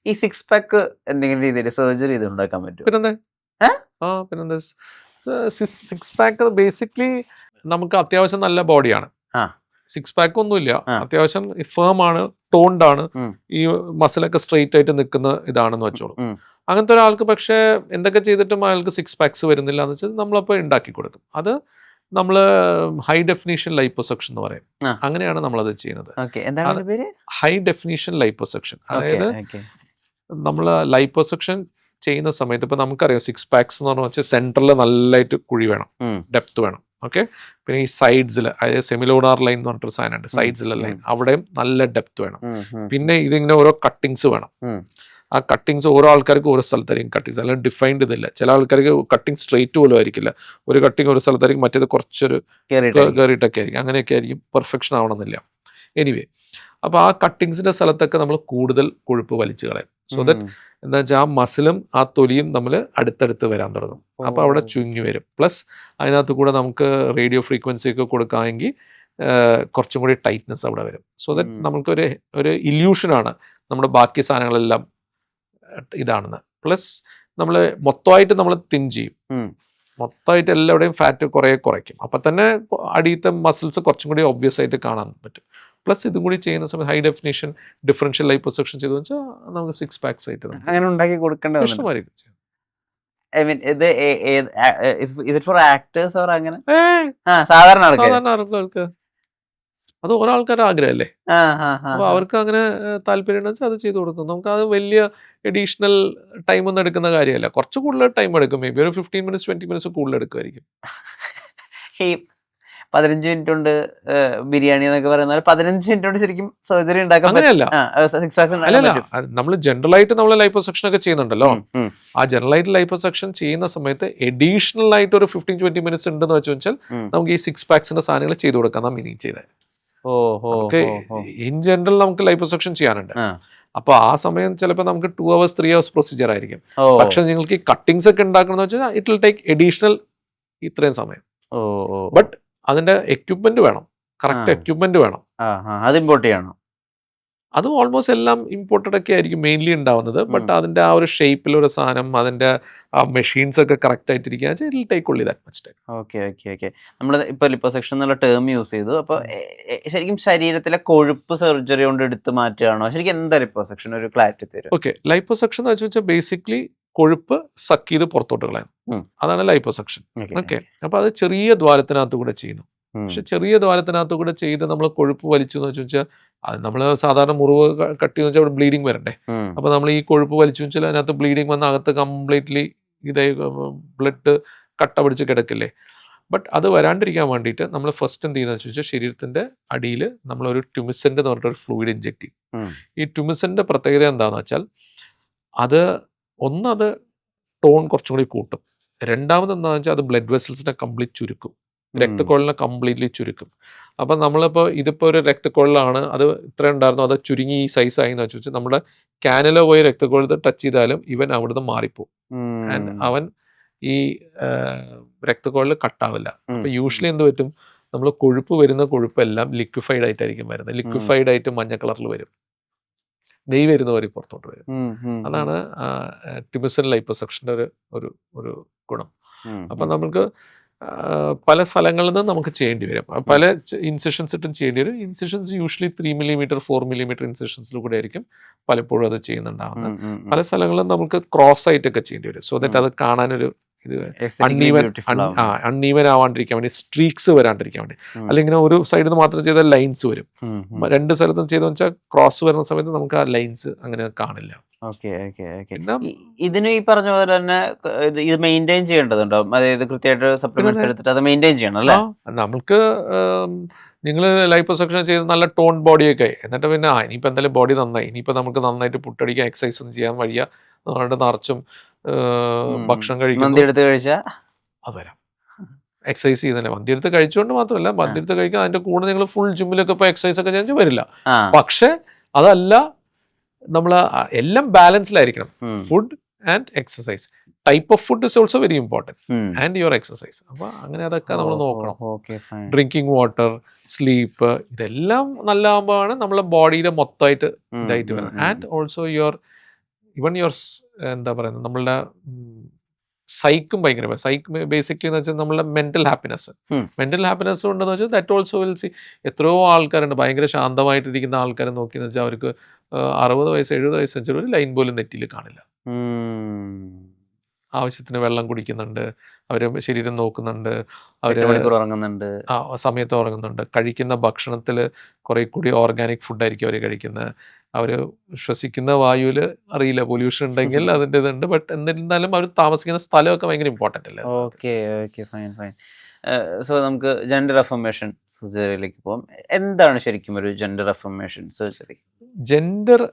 ഈ six pack എന്തെങ്കിലും രീതിയിൽ സർജറി ചെയ്ത് ഉണ്ടാക്കാൻ പറ്റുമോ? പിന്നെന്താ പിന്നെന്താ സിക്സ് പാക്ക് ബേസിക്കലി നമുക്ക് അത്യാവശ്യം നല്ല ബോഡിയാണ്. ആ സിക്സ് പാക്ക് ഒന്നുമില്ല, ആ. അത്യാവശ്യം ഫേം ആണ്, ടോൺഡ് ആണ്, ഉം, ഈ മസിലൊക്കെ സ്ട്രെയിറ്റ് ആയിട്ട് നിൽക്കുന്ന ഇതാണെന്ന് വെച്ചോളൂ. ഉം. അങ്ങനത്തെ ഒരാൾക്ക് പക്ഷേ എന്തൊക്കെ ചെയ്തിട്ടും അയാൾക്ക് സിക്സ് പാക്സ് വരുന്നില്ല എന്ന് വെച്ചാൽ നമ്മളപ്പോൾ ഉണ്ടാക്കി കൊടുക്കും. അത് നമ്മൾ ഹൈ ഡെഫിനീഷൻ ലൈപ്പോസക്ഷൻ എന്ന് പറയും. ആ. അങ്ങനെയാണ് നമ്മളത് ചെയ്യുന്നത്. ഓക്കെ, എന്താണ് അത് അതിന്റെ പേര്? High definition liposuction. ഓക്കെ അതായത് ഓക്കെ. നമ്മൾ ലൈപ്പോസക്ഷൻ ചെയ്യുന്ന സമയത്ത് ഇപ്പോൾ നമുക്കറിയാം സിക്സ് പാക്സ് എന്ന് പറഞ്ഞാൽ വെച്ചാൽ സെൻറ്ററിൽ നല്ലതായിട്ട് കുഴി വേണം, ഡെപ്ത് വേണം. ഓക്കെ, പിന്നെ ഈ സൈഡ്സിൽ, അതായത് സെമിലോണാർ ലൈൻ എന്ന് പറഞ്ഞിട്ടൊരു സാധനമുണ്ട്, സൈഡ്സിലെ ലൈൻ, അവിടെയും നല്ല ഡെപ്ത് വേണം. പിന്നെ ഇതിങ്ങനെ ഓരോ കട്ടിങ്സ് വേണം. ആ കട്ടിങ്സ് ഓരോ ആൾക്കാർക്ക് ഓരോ സ്ഥലത്തായിരിക്കും കട്ടിങ്സ്, അല്ലെങ്കിൽ ഡിഫൈൻഡ് ഇതില്ല. ചില ആൾക്കാർക്ക് കട്ടിങ് സ്ട്രെയിറ്റ് പോലും ആയിരിക്കില്ല, ഒരു കട്ടിങ് ഒരു സ്ഥലത്തായിരിക്കും, മറ്റേത് കുറച്ചൊരു കയറിയിട്ടൊക്കെ ആയിരിക്കും. അങ്ങനെയൊക്കെ ആയിരിക്കും, പെർഫെക്ഷൻ ആവണമെന്നില്ല. എനിവേ, അപ്പോൾ ആ കട്ടിങ്സിൻ്റെ സ്ഥലത്തൊക്കെ നമ്മൾ കൂടുതൽ കൊഴുപ്പ് വലിച്ചു കളയും. സോ ദാറ്റ് എന്താ വെച്ചാൽ ആ മസിലും ആ തൊലിയും നമ്മൾ അടുത്തടുത്ത് വരാൻ തുടങ്ങും. അപ്പോൾ അവിടെ ചുങ്ങി വരും. പ്ലസ് അതിനകത്ത് കൂടെ നമുക്ക് റേഡിയോ ഫ്രീക്വൻസി ഒക്കെ കൊടുക്കാമെങ്കിൽ കുറച്ചും കൂടി ടൈറ്റ്നെസ് അവിടെ വരും. സോ ദാറ്റ് നമുക്കൊരു ഇല്യൂഷനാണ് നമ്മുടെ ബാക്കി സാധനങ്ങളെല്ലാം ഇതാണെന്ന്. പ്ലസ് നമ്മൾ മൊത്തമായിട്ട് നമ്മൾ തിൻ ചെയ്യും, മൊത്തമായിട്ട് എല്ലാവരുടെയും ഫാറ്റ് കുറയ്ക്കും. അപ്പം തന്നെ അടിയത്തെ മസിൽസ് കുറച്ചും കൂടി ഒബ്വിയസ് ആയിട്ട് കാണാൻ പറ്റും. പ്ലസ് ഇതും കൂടി ചെയ്യുന്ന സമയത്ത് ഹൈ ഡെഫിനേഷൻ ഡിഫറൻഷ്യൽ ലൈപ്പോസക്ഷൻ ചെയ്തു വെച്ചാൽ നമുക്ക് സിക്സ് പാക്സ് ആയിട്ട് അങ്ങനെ ഉണ്ടാക്കി കൊടുക്കേണ്ട ഇഷ്ടമായിരിക്കും. ഐ മീൻ ഇത് ഇറ്റ് ഫോർ ആക്ടേഴ്സ് ഓർ അങ്ങനെ സാധാരണ ആൾക്കാർക്ക് അത് ഓരോ ആൾക്കാരുടെ ആഗ്രഹമല്ലേ. അപ്പോൾ അവർക്ക് അങ്ങനെ താല്പര്യം ഉണ്ടെന്ന് വെച്ചാൽ അത് ചെയ്തു കൊടുക്കും. നമുക്ക് അത് വലിയ എഡീഷണൽ ടൈം ഒന്നും എടുക്കുന്ന കാര്യമല്ല, കുറച്ച് കൂടുതൽ ടൈം എടുക്കും. മേ ബി ഒരു 15 മിനിറ്റ്സ് 20 മിനിറ്റ്സ് കൂടുതൽ എടുക്കുമായിരിക്കും. ഈ 15 മിനിറ്റ് കൊണ്ട് ബിരിയാണി എന്നൊക്കെ പറയുന്നത് 15 മിനിറ്റ് കൊണ്ട് ശരിക്കും സർജറി ഉണ്ടാക്കാൻ അങ്ങനെയല്ല. അല്ലല്ല, നമ്മൾ ജനറലായിട്ട് നമ്മൾ ലൈപ്പോസക്ഷൻ ഒക്കെ ചെയ്യുന്നുണ്ടല്ലോ. ആ ജനറലായിട്ട് ലൈപ്പോസക്ഷൻ ചെയ്യുന്ന സമയത്ത് എഡീഷണൽ ആയിട്ട് ഒരു 15-20 മിനിറ്റ്സ് ഉണ്ടെന്ന് വെച്ചാൽ നമുക്ക് ഈ സിക്സ് പാക്സിന്റെ സാധനങ്ങൾ ചെയ്തു കൊടുക്കാൻ മീനിങ് ചെയ്തത്. ഇൻ ജനറൽ നമുക്ക് ലൈപ്പോസക്ഷൻ ചെയ്യാനുണ്ട്. അപ്പോൾ ആ സമയം ചിലപ്പോൾ നമുക്ക് 2 hours 3 hours പ്രൊസീജിയർ ആയിരിക്കും. പക്ഷെ നിങ്ങൾക്ക് ഈ കട്ടിങ്സ് ഒക്കെ ഉണ്ടാക്കണമെന്ന് വെച്ചാൽ ഇറ്റ് വിൽ ടേക്ക് എഡീഷണൽ ഇത്രയും സമയം. ബട്ട് അതിന്റെ എക്യുപ്മെന്റ് വേണം, കറക്റ്റ് എക്യുപ്മെന്റ് വേണം. അത് ഇമ്പോർട്ട് ചെയ്യണം. അത് ഓൾമോസ്റ്റ് എല്ലാം ഇമ്പോർട്ടഡ് ഒക്കെ ആയിരിക്കും മെയിൻലി ഉണ്ടാവുന്നത്. ബട്ട് അതിന്റെ ആ ഒരു ഷേപ്പിലൊരു സാധനം, അതിന്റെ ആ മെഷീൻസ് ഒക്കെ കറക്റ്റ് ആയിട്ടിരിക്കുക it will take only that much time. Okay. നമ്മൾ ഇപ്പോൾ ലിപ്പോസക്ഷൻ എന്നുള്ള ടേം യൂസ് ചെയ്തു. അപ്പോൾ ശരിക്കും ശരീരത്തിലെ കൊഴുപ്പ് സർജറി കൊണ്ട് എടുത്ത് മാറ്റുകയാണോ? ശരിക്കും എന്താ ലിപ്പോസക്ഷൻ? ഒരു ക്ലാരിറ്റി തരും. ഓക്കെ, ലൈപ്പോസക്ഷൻ എന്ന് വെച്ചാൽ ബേസിക്കലി കൊഴുപ്പ് സക്ക് ചെയ്ത് പുറത്തോട്ട് കളയാം, അതാണ് ലൈപ്പോസക്ഷൻ. ഓക്കെ, അപ്പോൾ അത് ചെറിയ ദ്വാരത്തിനകത്ത് കൂടെ ചെയ്യുന്നു. പക്ഷെ ചെറിയ ദ്വാരത്തിനകത്ത് കൂടെ ചെയ്ത് നമ്മൾ കൊഴുപ്പ് വലിച്ചു എന്ന് വെച്ചാൽ അത് നമ്മൾ സാധാരണ മുറിവ് കട്ട് ചെയ്യുന്ന വെച്ചാൽ അവിടെ ബ്ലീഡിങ് വരണ്ടേ. അപ്പോൾ നമ്മൾ ഈ കൊഴുപ്പ് വലിച്ചു വെച്ചാൽ അതിനകത്ത് ബ്ലീഡിങ് വന്ന് അകത്ത് കംപ്ലീറ്റ്ലി ഇതായി ബ്ലഡ് കട്ട പിടിച്ച് കിടക്കില്ലേ. ബട്ട് അത് വരാണ്ടിരിക്കാൻ വേണ്ടിയിട്ട് നമ്മൾ ഫസ്റ്റ് എന്ത് ചെയ്യുന്നത് വെച്ചാൽ ശരീരത്തിൻ്റെ അടിയിൽ നമ്മളൊരു ട്യൂമിസെൻ്റ് എന്ന് പറഞ്ഞിട്ടൊരു ഫ്ലൂയിഡ് ഇഞ്ചെക്ട് ചെയ്യും. ഈ ട്യൂമിസെൻ്റെ പ്രത്യേകത എന്താണെന്ന് വെച്ചാൽ അത് ടോൺ കുറച്ചും കൂടി കൂട്ടും. രണ്ടാമത് എന്താണെന്ന് വെച്ചാൽ അത് ബ്ലഡ് വെസൽസിനെ കംപ്ലീറ്റ് ചുരുക്കും, രക്തക്കൊഴലിനെ കംപ്ലീറ്റ്ലി ചുരുക്കും. അപ്പം നമ്മളിപ്പോൾ ഇതിപ്പോൾ ഒരു രക്തക്കൊഴലാണ്, അത് ഇത്ര ഉണ്ടായിരുന്നു, അത് ചുരുങ്ങി ഈ സൈസായി എന്ന് വെച്ചാൽ നമ്മുടെ ക്യാനല പോയി രക്തക്കൊഴൽ ടച്ച് ചെയ്താലും ഇവൻ അവിടുന്ന് മാറിപ്പോവും. ആൻഡ് അവൻ ഈ രക്തക്കൊഴൽ കട്ടാവില്ല. അപ്പം യൂഷ്വലി എന്ത് പറ്റും, നമ്മൾ കൊഴുപ്പെല്ലാം ലിക്വിഫൈഡ് ആയിട്ടായിരിക്കും വരുന്നത്. ലിക്വിഫൈഡ് ആയിട്ട് മഞ്ഞ കളറിൽ വരും, നെയ് വരുന്ന പോലെ പുറത്തോട്ട് വരും. അതാണ് ട്യൂമിസൻ ലൈപ്പോസക്ഷൻ്റെ ഒരു ഗുണം. അപ്പം നമുക്ക് പല സ്ഥലങ്ങളിൽ നിന്ന് നമുക്ക് ചെയ്യേണ്ടി വരും, പല ഇൻസിഷൻസ് ഇട്ടും ചെയ്യേണ്ടി വരും. ഇൻസിഷൻസ് യൂഷ്വലി 3 mm 4 mm ഇൻസിഷൻസിൽ കൂടെ ആയിരിക്കും പലപ്പോഴും അത് ചെയ്യുന്നുണ്ടാവുന്നത്. പല സ്ഥലങ്ങളിലും നമുക്ക് ക്രോസ് ആയിട്ടൊക്കെ ചെയ്യേണ്ടി വരും. സോ ദാറ്റ് അത് കാണാനൊരു ഇത് അൺഈവൻ ആവാണ്ടിരിക്കാൻ വേണ്ടി, സ്ട്രീക്സ് വരാണ്ടിരിക്കാൻ വേണ്ടി. അല്ലെങ്കിൽ ഒരു സൈഡിൽ നിന്ന് മാത്രം ചെയ്താൽ ലൈൻസ് വരും, രണ്ട് സ്ഥലത്തും ചെയ്തെന്ന് വെച്ചാൽ ക്രോസ് വരുന്ന സമയത്ത് നമുക്ക് ആ ലൈൻസ് അങ്ങനെ കാണില്ല. ഇതിന് ഈ പറഞ്ഞ പോലെ തന്നെ ഇത് മെയിൻറ്റെയിൻ ചെയ്യേണ്ടതുണ്ടോ? അതായത് കൃത്യമായിട്ട് സപ്ലിമെന്റ്സ് എടുത്തിട്ട് അത് മെയിൻറ്റെയിൻ ചെയ്യണം അല്ലേ? നമുക്ക് നിങ്ങൾ ലൈപ്പോസക്ഷൻ ചെയ്ത് നല്ല ടോൺ ബോഡിയൊക്കെ ആയി, എന്നിട്ട് പിന്നെ ഇനിയിപ്പോൾ എന്തായാലും ബോഡി നന്നായി, ഇനിയിപ്പോൾ നമുക്ക് നന്നായിട്ട് പുട്ടടിക്കാൻ എക്സസൈസ് ഒന്നും ചെയ്യാൻ വയ്യ, നമ്മുടെ നിറച്ചും ഭക്ഷണം കഴിക്കാൻ എടുത്ത് കഴിച്ചാൽ അത് വരാം. എക്സസൈസ് ചെയ്യുന്നില്ല, മന്തി എടുത്ത് കഴിച്ചുകൊണ്ട് മാത്രമല്ല, മന്തി എടുത്ത് കഴിക്കാൻ അതിൻ്റെ കൂടെ നിങ്ങൾ ഫുൾ ജിമ്മിലൊക്കെ ഇപ്പോൾ എക്സസൈസ് ഒക്കെ ചെയ്യാൻ വരില്ല. പക്ഷെ അതല്ല, നമ്മൾ എല്ലാം ബാലൻസിലായിരിക്കണം. Food and exercise, type of food is also very important, and your exercise. അപ്പോൾ അങ്ങനെ അതൊക്കെ നമ്മൾ നോക്കണം. ഡ്രിങ്കിങ് വാട്ടർ, സ്ലീപ്പ്, ഇതെല്ലാം നല്ലതാകുമ്പോഴാണ് നമ്മളെ ബോഡിയുടെ മൊത്തമായിട്ട് ഇതായിട്ട് വരുന്നത്. And also your even your എന്താ പറയുന്നത് നമ്മളുടെ സൈക്കും ഭയങ്കര സൈക്ക് ബേസിക്കലി എന്ന് വെച്ചാൽ നമ്മളുടെ മെന്റൽ ഹാപ്പിനെസ് ഉണ്ടെന്ന് വെച്ചാൽ ദാറ്റ് ഓൾസോ വിൽ സി. എത്രയോ ആൾക്കാരുണ്ട് ഭയങ്കര ശാന്തമായിട്ടിരിക്കുന്ന ആൾക്കാരെ നോക്കിയെന്ന് വെച്ചാൽ അവർക്ക് 60 വയസ്സ് 70 വയസ്സ് വെച്ചാൽ ഒരു ലൈൻ പോലും നെറ്റിയിൽ കാണില്ല. ആവശ്യത്തിന് വെള്ളം കുടിക്കുന്നുണ്ട്, അവർ ശരീരം നോക്കുന്നുണ്ട്, അവർ ഉറങ്ങുന്നുണ്ട്, സമയത്ത് ഉറങ്ങുന്നുണ്ട്, കഴിക്കുന്ന ഭക്ഷണത്തിൽ കുറെ കൂടി ഓർഗാനിക് ഫുഡായിരിക്കും അവർ കഴിക്കുന്നത്. അവർ ശ്വസിക്കുന്ന വായുവിൽ അറിയില്ല പൊല്യൂഷൻ ഉണ്ടെങ്കിൽ അതിൻ്റെ ഇതുണ്ട്. ബട്ട് എന്നിരുന്നാലും അവർ താമസിക്കുന്ന സ്ഥലമൊക്കെ ഭയങ്കര ഇമ്പോർട്ടൻ്റ് അല്ലേ? Okay okay, fine fine. So നമുക്ക് ജെൻഡർ അഫർമേഷൻ സർജറിയിലേക്ക് പോകാം. എന്താണ് ശരിക്കും ഒരു ജെൻഡർ അഫർമേഷൻ സർജറി? ജെൻഡർ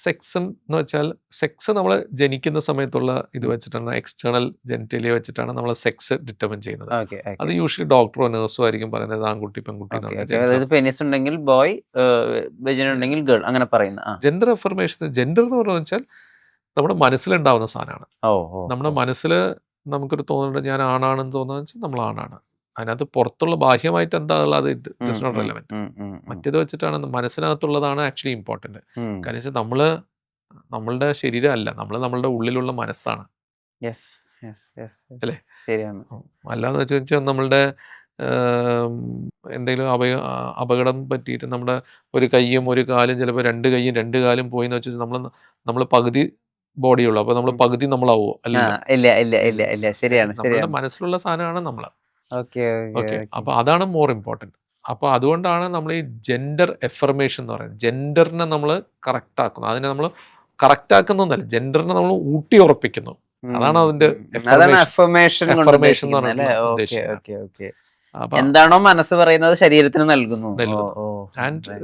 സെക്സും എന്ന് വെച്ചാൽ സെക്സ് നമ്മൾ ജനിക്കുന്ന സമയത്തുള്ള ഇത് വെച്ചിട്ടാണ്, എക്സ്റ്റേണൽ ജെനിറ്റലിയ വെച്ചിട്ടാണ് നമ്മൾ സെക്സ് ഡിറ്റർമിൻ ചെയ്യുന്നത്. അത് യൂഷ്വലി ഡോക്ടറോ നേഴ്സോ ആയിരിക്കും പറയുന്നത് ആൺകുട്ടി പെൺകുട്ടി. അതായത് പെനിസ് ഉണ്ടെങ്കിൽ ബോയ്, വെജിന ഉണ്ടെങ്കിൽ ഗേൾ, അങ്ങനെ പറയുന്ന ജെൻഡർ അഫർമേഷൻ. ജെൻഡർ എന്ന് പറഞ്ഞു വെച്ചാൽ നമ്മുടെ മനസ്സിലുണ്ടാവുന്ന സാധനമാണ്. നമ്മുടെ മനസ്സിൽ നമുക്കൊരു തോന്നുന്നുണ്ട് ഞാൻ ആണാണെന്ന് തോന്നുന്നത് വെച്ചാൽ നമ്മൾ ആണാണ്. അതിനകത്ത് പുറത്തുള്ള ബാഹ്യമായിട്ട് എന്താ ഉള്ളത് ഇറ്റ് ഇസ് നോട്ട് റെലവൻറ്റ്. മറ്റേത് വെച്ചിട്ടാണ് മനസ്സിനകത്തുള്ളതാണ് ആക്ച്വലി ഇമ്പോർട്ടൻറ്റ്. കാരണം വെച്ചാൽ നമ്മളുടെ ശരീരം അല്ല, നമ്മളുടെ ഉള്ളിലുള്ള മനസ്സാണ് അല്ലേ? ശരിയാണ്. അല്ലാന്ന് വെച്ചാൽ നമ്മളുടെ എന്തെങ്കിലും അപകടം പറ്റിയിട്ട് നമ്മുടെ ഒരു കൈയും ഒരു കാലും, ചിലപ്പോൾ 2 കൈയും 2 കാലും പോയി എന്ന് വെച്ചാൽ നമ്മൾ പകുതി ബോഡിയുള്ളൂ, അപ്പോൾ നമ്മൾ പകുതി നമ്മളാവോ? അല്ല, ശരിയാണ്. നമ്മളുടെ മനസ്സിലുള്ള സാധനമാണ് നമ്മൾ. ഓക്കെ. അപ്പൊ അതാണ് മോർ ഇമ്പോർട്ടൻറ്റ്. അപ്പൊ അതുകൊണ്ടാണ് നമ്മൾ ഈ ജെൻഡർ എഫർമേഷൻ എന്ന് പറയുന്നത്. ജെൻഡറിനെ നമ്മൾ കറക്റ്റ് ആക്കുന്നു, അതിനെ നമ്മൾ കറക്റ്റ് ആക്കുന്നല്ല, ജെൻഡറിനെ നമ്മൾ ഊട്ടി ഉറപ്പിക്കുന്നു. അതാണ് അതിന്റെ എഫർമേഷൻ എന്ന് പറയുന്നത്. എന്താണോ മനസ്സ് പറയുന്നത് ശരീരത്തിന് നൽകുന്നു. ആൻഡ്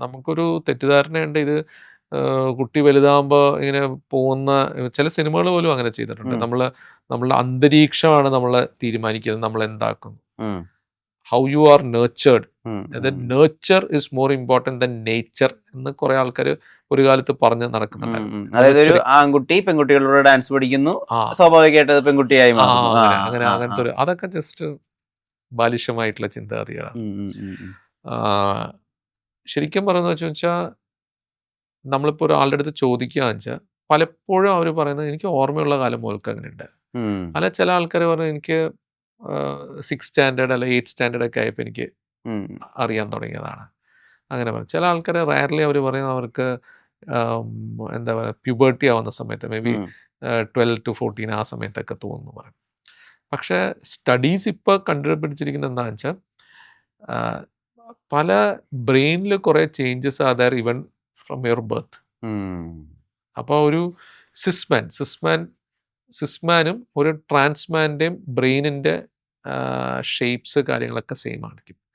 നമുക്കൊരു തെറ്റിദ്ധാരണയുണ്ട്, ഇത് കുട്ടി വലുതാകുമ്പോൾ ഇങ്ങനെ പോകുന്ന ചില സിനിമകൾ പോലും അങ്ങനെ ചെയ്തിട്ടുണ്ട്. നമ്മളുടെ അന്തരീക്ഷമാണ് നമ്മളെ തീരുമാനിക്കുന്നത് നമ്മൾ എന്താക്കുന്നു. How you are nurtured, nurture is more important than nature എന്ന് കുറെ ആൾക്കാർ ഒരു കാലത്ത് പറഞ്ഞ് നടക്കുന്നുണ്ടായിരുന്നു. അതായത് ഒരു ആൺകുട്ടി പെൺകുട്ടികളോട് ഡാൻസ് പഠിക്കുന്നു, സ്വാഭാവികമായിട്ട് പെൺകുട്ടിയായി അങ്ങനത്തെ ഒരു അതൊക്കെ ജസ്റ്റ് ബാലിശമായിട്ടുള്ള ചിന്താഗതികളാണ്. ശരിക്കും പറയുന്നത് വെച്ചാൽ നമ്മളിപ്പോൾ ഒരാളുടെ അടുത്ത് ചോദിക്കുകയെന്ന് വെച്ചാൽ പലപ്പോഴും അവർ പറയുന്നത് എനിക്ക് ഓർമ്മയുള്ള കാലം മുതൽക്ക് അങ്ങനെ ഉണ്ട്. അല്ല ചില ആൾക്കാർ പറഞ്ഞു എനിക്ക് 6th സ്റ്റാൻഡേർഡ് അല്ല 8th സ്റ്റാൻഡേർഡ് ഒക്കെ ആയപ്പോൾ എനിക്ക് അറിയാൻ തുടങ്ങിയതാണ്. അങ്ങനെ പറയും. ചില ആൾക്കാർ റയർലി അവർ പറയുന്നത് അവർക്ക് എന്താ പറയുക പ്യൂബർട്ടി ആവുന്ന സമയത്ത് മേ ബി 12 to 14 ആ സമയത്തൊക്കെ തോന്നുന്നു പറയും. പക്ഷേ സ്റ്റഡീസ് ഇപ്പോൾ കണ്ടുപിടിച്ചിരിക്കുന്നത് എന്താണെന്ന് വെച്ചാൽ പല ബ്രെയിനിൽ കുറേ changes are there even from your birth. അപ്പോൾ ഒരു സിസ്മാനും ഒരു ട്രാൻസ്മാൻ്റെയും ബ്രെയിനിൻ്റെ ഷേപ്സ് കാര്യങ്ങളൊക്കെ സെയിം ആയിരിക്കും.